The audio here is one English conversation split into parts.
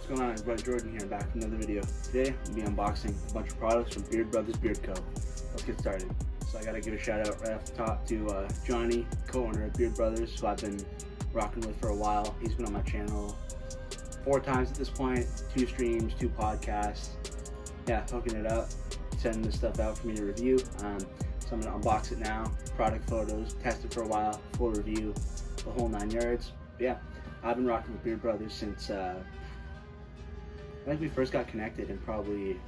What's going on, everybody? Jordan here, back with another video. Today, I'm going to be unboxing a bunch of products from BeardBrothers Beard Co. Let's get started. So I got to give a shout out right off the top to Johnny, co-owner of BeardBrothers, who I've been rocking with for a while. He's been on my channel 4 times at this point, 2 streams, 2 podcasts. Yeah, hooking it up, sending this stuff out for me to review. So I'm going to unbox it now, product photos, test it for a while, full review, the whole 9 yards. But yeah, I've been rocking with BeardBrothers since I think we first got connected in probably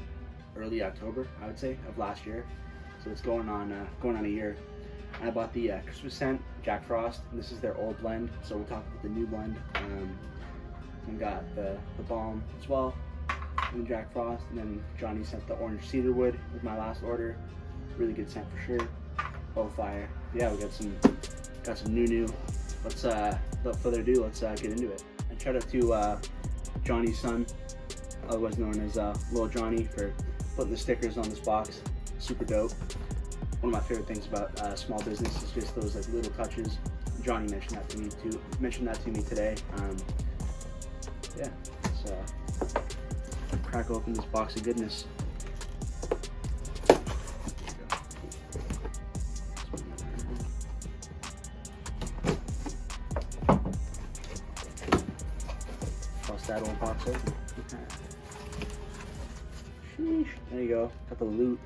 early October, I would say, of last year. So it's going on a year. I bought the Christmas scent, Jack Frost, and this is their old blend. So we'll talk about the new blend. And got the balm as well, and the Jack Frost, and then Johnny sent the orange cedarwood with my last order. Really good scent for sure. Oh fire! Yeah, we got some new. Let's without further ado, let's get into it. And shout out to Johnny's son, otherwise known as Little Johnny, for putting the stickers on this box. Super dope. One of my favorite things about small business is just those like little touches. Johnny mentioned that to me today. Yeah, let's crack open this box of goodness. Toss that old box open. Sheesh. There you go. Got the loot.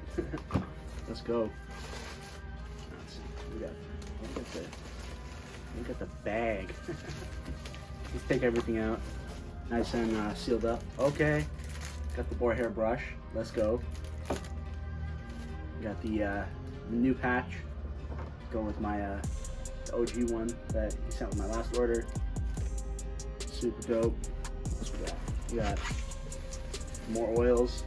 Let's go. Let's see. Look at the bag. Let's take everything out. Nice and sealed up. Okay. Got the boar hair brush. Let's go. Got the new patch. Go with my the OG one that he sent with my last order. Super dope. What's we got? We got more oils.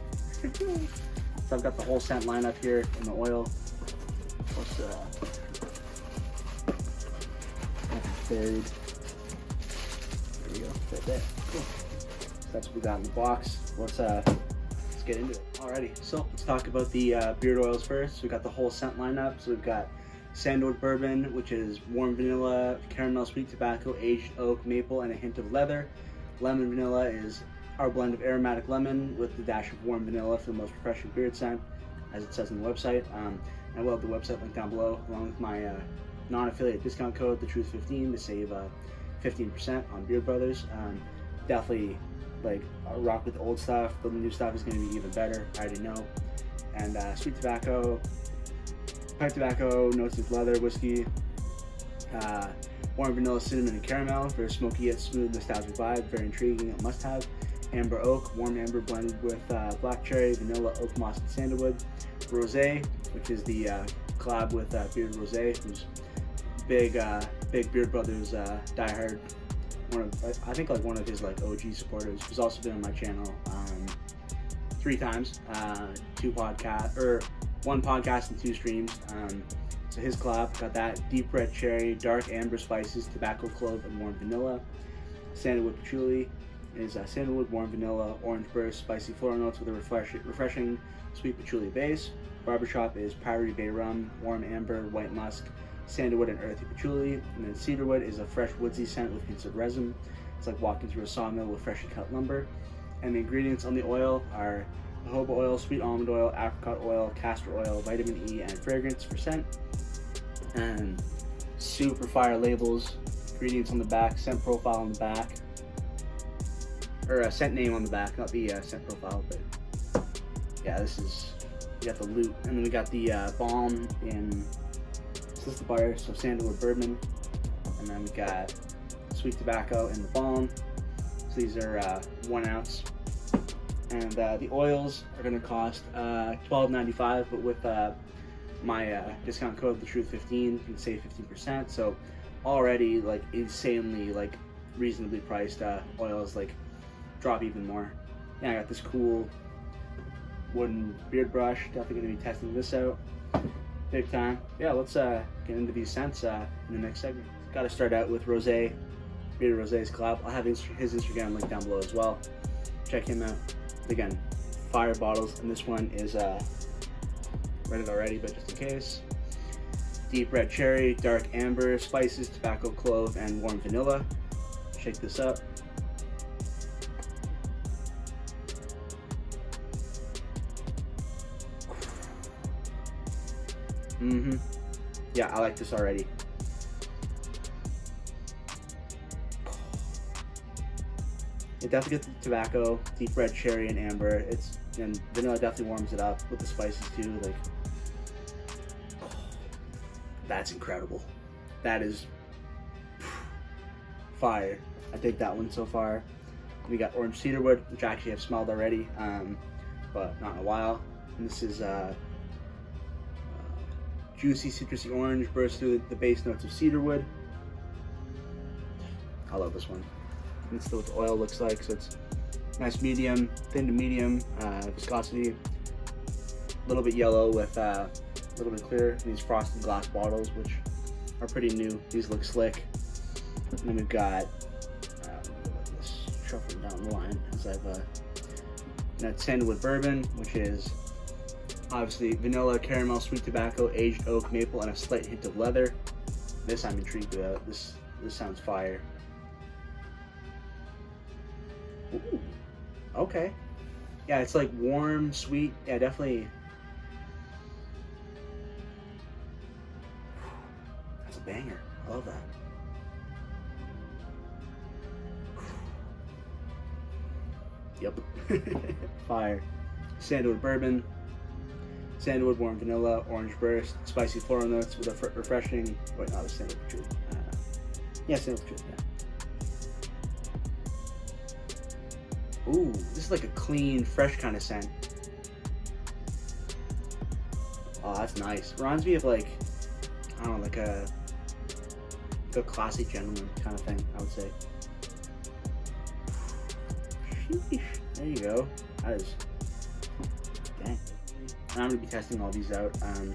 So I've got the whole scent lineup here in the oil. What's buried? There we go. Right there. Cool. So that's what we got in the box. Let's get into it. Alrighty. So let's talk about the beard oils first. So we got the whole scent lineup. So we've got sandalwood bourbon, which is warm vanilla, caramel, sweet tobacco, aged oak, maple, and a hint of leather. Lemon vanilla is our blend of aromatic lemon with the dash of warm vanilla for the most refreshing beard scent, as it says on the website. I will have the website link down below, along with my non-affiliate discount code, TheTruth15, to save 15% on BeardBrothers. Definitely, like, I'll rock with the old stuff, but the new stuff is going to be even better. I already know. And sweet tobacco, pipe tobacco, notes of leather, whiskey, warm vanilla, cinnamon, and caramel for a smoky yet smooth nostalgic vibe. Very intriguing, a must-have. Amber oak, warm amber blended with black cherry, vanilla, oak moss, and sandalwood. Rosé, which is the collab with Beard Rosé, who's big BeardBrothers diehard. I think like one of his like OG supporters, who's also been on my channel 3 times, 1 podcast and 2 streams. So his collab got that deep red cherry, dark amber spices, tobacco, clove, and warm vanilla. Sandalwood patchouli is sandalwood, warm vanilla, orange burst, spicy floral notes with a refreshing sweet patchouli base. Barbershop is Priory Bay rum, warm amber, white musk, sandalwood, and earthy patchouli. And then cedarwood is a fresh woodsy scent with hints of resin. It's like walking through a sawmill with freshly cut lumber. And the ingredients on the oil are jojoba oil, sweet almond oil, apricot oil, castor oil, vitamin E, and fragrance for scent. And super fire labels, ingredients on the back, scent profile on the back, or a scent name on the back, not the scent profile, but yeah, we got the loot. And then we got the balm in, this is the bar, so sandalwood bourbon, and then we got sweet tobacco in the balm. So these are 1 ounce. And the oils are going to cost $12.95, but with my discount code, TheTruth15, you can save 15%. So already like insanely like reasonably priced oils like drop even more. Yeah, I got this cool wooden beard brush. Definitely going to be testing this out big time. Yeah, let's get into these scents in the next segment. Got to start out with Rosé, Beard Rosé's collab. I'll have his Instagram link down below as well. Check him out. Again, fire bottles, and this one is read it already, but just in case. Deep red cherry, dark amber, spices, tobacco, clove, and warm vanilla. Shake this up. Yeah, I like this already. It definitely gets the tobacco, deep red cherry, and amber. And vanilla definitely warms it up with the spices too. Like, that's incredible. That is fire. I dig that one so far. We got orange cedarwood, which I actually have smelled already, but not in a while. And this is juicy citrusy orange bursts through the base notes of cedarwood. I love this one. And it's still what the oil looks like, so it's nice medium, thin to medium viscosity. A little bit yellow with a little bit clear in these frosted glass bottles, which are pretty new. These look slick. And then we've got this shuffling down the line as I've sandalwood bourbon, which is obviously vanilla, caramel, sweet tobacco, aged oak, maple, and a slight hint of leather. This I'm intrigued about. This sounds fire. Ooh, okay. Yeah, it's like warm, sweet. Yeah, definitely. That's a banger. I love that. Yep. Fire. Sandalwood bourbon. Sandalwood warm vanilla, orange burst, spicy floral notes with a refreshing. Wait, no, it was sandalwood patchouli. Yeah, sandalwood patchouli. Yeah. Ooh, this is like a clean, fresh kind of scent. Oh, that's nice. Reminds me of like, I don't know, like a classy gentleman kind of thing, I would say. Sheesh. There you go. That is, dang. And I'm gonna be testing all these out. So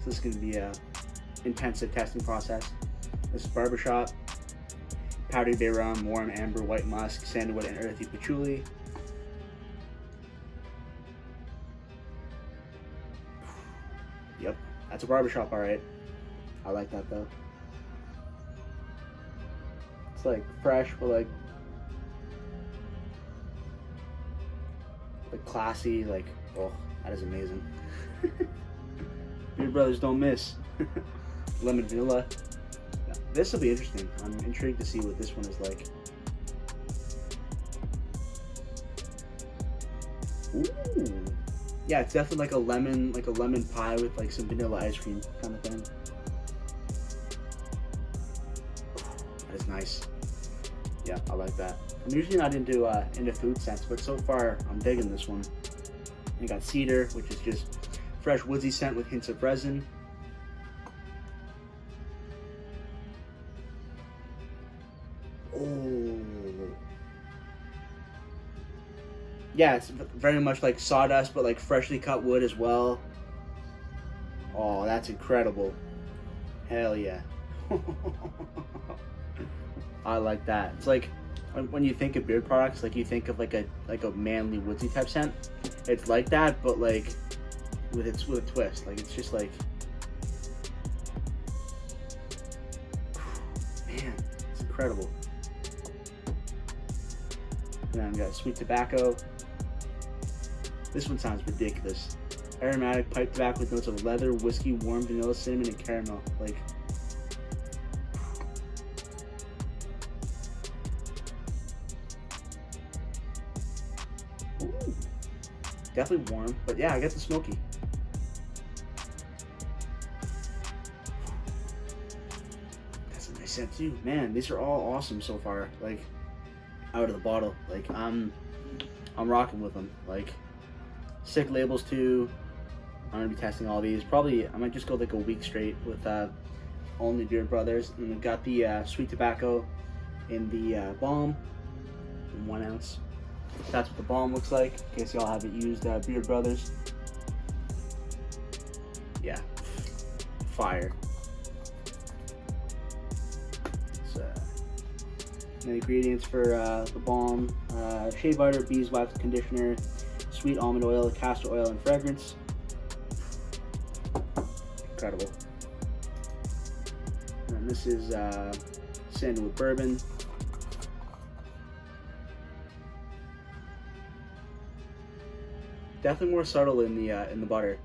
this is gonna be a intensive testing process. This is Barbershop. Powdered bay rum, warm amber, white musk, sandalwood, and earthy patchouli. Yep, that's a Barbershop, all right. I like that though. It's like fresh, but like classy. Like, oh, that is amazing. BeardBrothers don't miss. Lemon vanilla. This will be interesting. I'm intrigued to see what this one is like. Ooh. Yeah, it's definitely like a lemon pie with like some vanilla ice cream kind of thing. That is nice. Yeah, I like that. I'm usually not into food scents, but so far I'm digging this one. You got cedar, which is just fresh woodsy scent with hints of resin. Oh. Yeah, it's very much like sawdust, but like freshly cut wood as well. Oh, that's incredible. Hell yeah. I like that. It's like when you think of beard products, like you think of like a manly woodsy type scent. It's like that, but like with a twist. Like it's just like, man, it's incredible. And then we got sweet tobacco. This one sounds ridiculous. Aromatic pipe tobacco with notes of leather, whiskey, warm vanilla, cinnamon, and caramel. Like, ooh, definitely warm, but yeah, I get the smoky. That's a nice scent too, man. These are all awesome so far. Like, out of the bottle. Like, I'm rocking with them. Like, sick labels too. I'm gonna be testing all these. Probably I might just go like a week straight with only BeardBrothers. And we've got the sweet tobacco in the balm in 1 ounce. That's what the balm looks like. In case y'all haven't used BeardBrothers. Yeah, fire. The ingredients for the balm: shea butter, beeswax conditioner, sweet almond oil, castor oil, and fragrance. Incredible. And this is sandalwood bourbon. Definitely more subtle in the butter.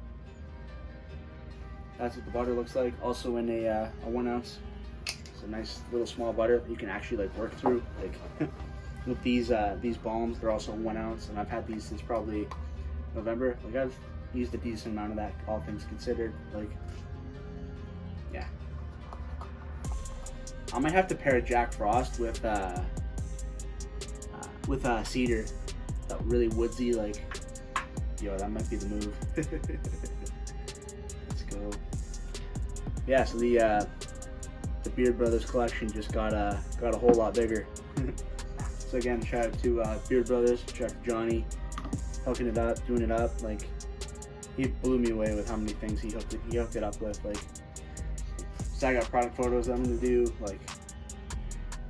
That's what the butter looks like. Also in a 1 ounce. It's a nice little small butter that you can actually like work through. Like with these balms, they're also 1 ounce, and I've had these since probably November. Like I've used a decent amount of that, all things considered. Like, yeah. I might have to pair Jack Frost with cedar. That really woodsy, like, yo, that might be the move. Let's go. Yeah, so the Beard Brothers collection just got a whole lot bigger. So again, shout out to Beard Brothers, shout out to Johnny, hooking it up, doing it up. Like, he blew me away with how many things he hooked it up with. Like, so I got product photos I'm gonna do. Like,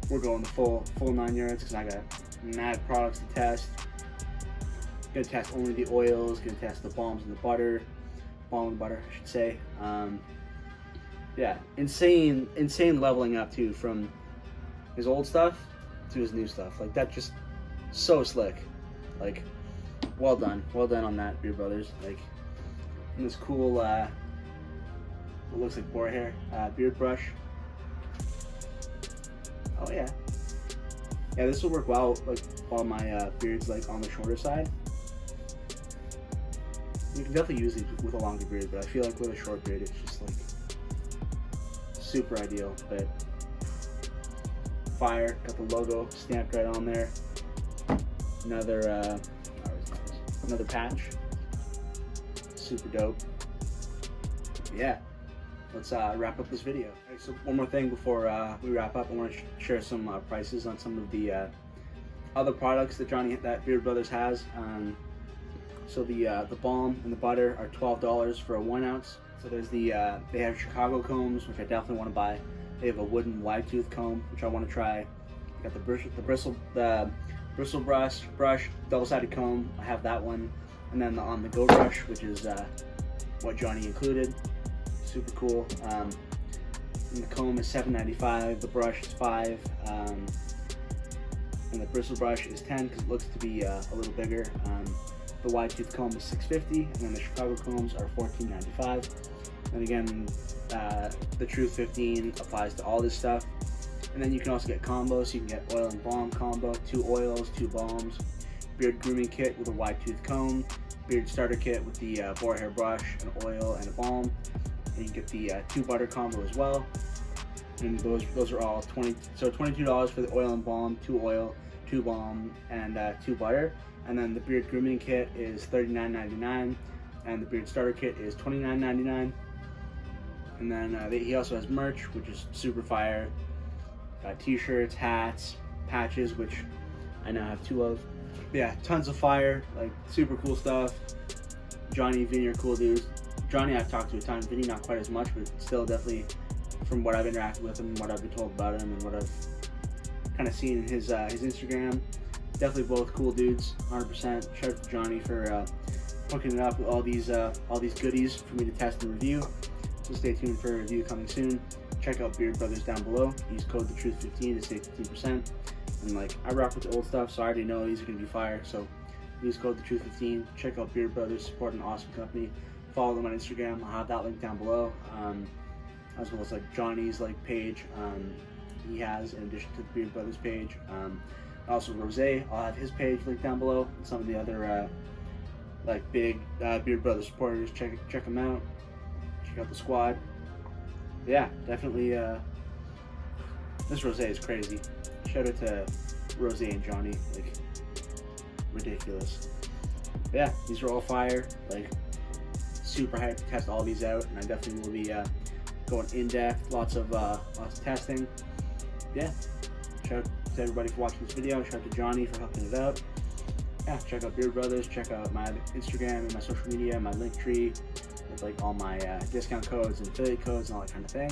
we're going the full 9 yards because I got mad products to test. Gonna test only the oils. Gonna test the balms and the butter. Balm and butter, I should say. Yeah, insane leveling up too from his old stuff to his new stuff. Like, that just so slick. Like, well done on that, Beard Brothers. Like, and this cool what looks like boar hair beard brush. Oh yeah, this will work well like while my beard's like on the shorter side. You can definitely use these with a longer beard, but I feel like with a short beard, it's just like super ideal. But fire, got the logo stamped right on there. Another patch, super dope. Yeah, let's wrap up this video. Right, so one more thing before we wrap up, I want to share some prices on some of the other products that Beard Brothers has. So the balm and the butter are $12 for a 1 ounce. So there's they have Chicago combs, which I definitely want to buy. They have a wooden wide tooth comb, which I want to try. They got the bristle brush, double-sided comb. I have that one, and then on the go brush, which is what Johnny included. Super cool. And the comb is $7.95. The brush is $5. And the bristle brush is $10 because it looks to be a little bigger. The wide tooth comb is $6.50, and then the Chicago combs are $14.95. And again, the Truth 15 applies to all this stuff. And then you can also get combos. So you can get oil and balm combo, 2 oils, 2 balms, beard grooming kit with a wide tooth comb, beard starter kit with the boar hair brush, an oil, and a balm. And you can get the 2 butter combo as well. And those are all $22 for the oil and balm, 2 oil, 2 balm, and 2 butter. And then the beard grooming kit is $39.99, and the beard starter kit is $29.99. And then he also has merch, which is super fire. T-shirts, hats, patches, which I now have 2 of. Yeah, tons of fire, like super cool stuff. Johnny, Vinny are cool dudes. Johnny I've talked to a ton, Vinny not quite as much, but still definitely from what I've interacted with him, what I've been told about him, and what I've kind of seen in his Instagram. Definitely both cool dudes, 100%. Shout out to Johnny for hooking it up with all these goodies for me to test and review. So stay tuned for a review coming soon. Check out Beard Brothers down below. Use code TheTruth15 to save 15%. And like, I rock with the old stuff, so I already know these are gonna be fire. So use code TheTruth15. Check out Beard Brothers, support an awesome company. Follow them on Instagram. I'll have that link down below. As well as like Johnny's like page. He has in addition to the Beard Brothers page. Also Rose, I'll have his page linked down below. And some of the other like big Beard Brothers supporters, check them out. Check out the squad. Yeah, definitely. This Rose is crazy. Shout out to Rose and Johnny, like ridiculous. But yeah, these are all fire. Like super hyped to test all these out, and I definitely will be going in depth. Lots of testing. Yeah. Shout out to everybody for watching this video. Shout out to Johnny for hooking it up. Yeah, check out Beard Brothers. Check out my Instagram and my social media, my link tree with like all my discount codes and affiliate codes and all that kind of thing.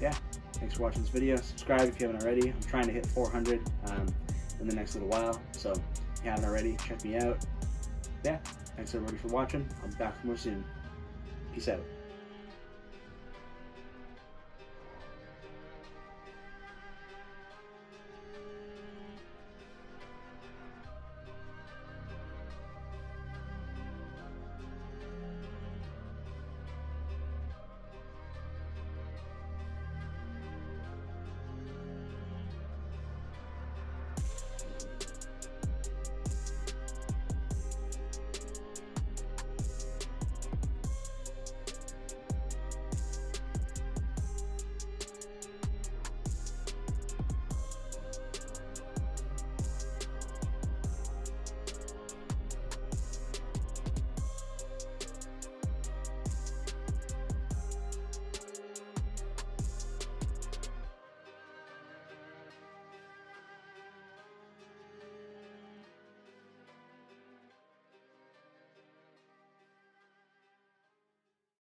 Yeah, thanks for watching this video. Subscribe if you haven't already. I'm trying to hit 400 in the next little while, so if you haven't already, check me out. Yeah, thanks everybody for watching. I'll be back more soon. Peace out.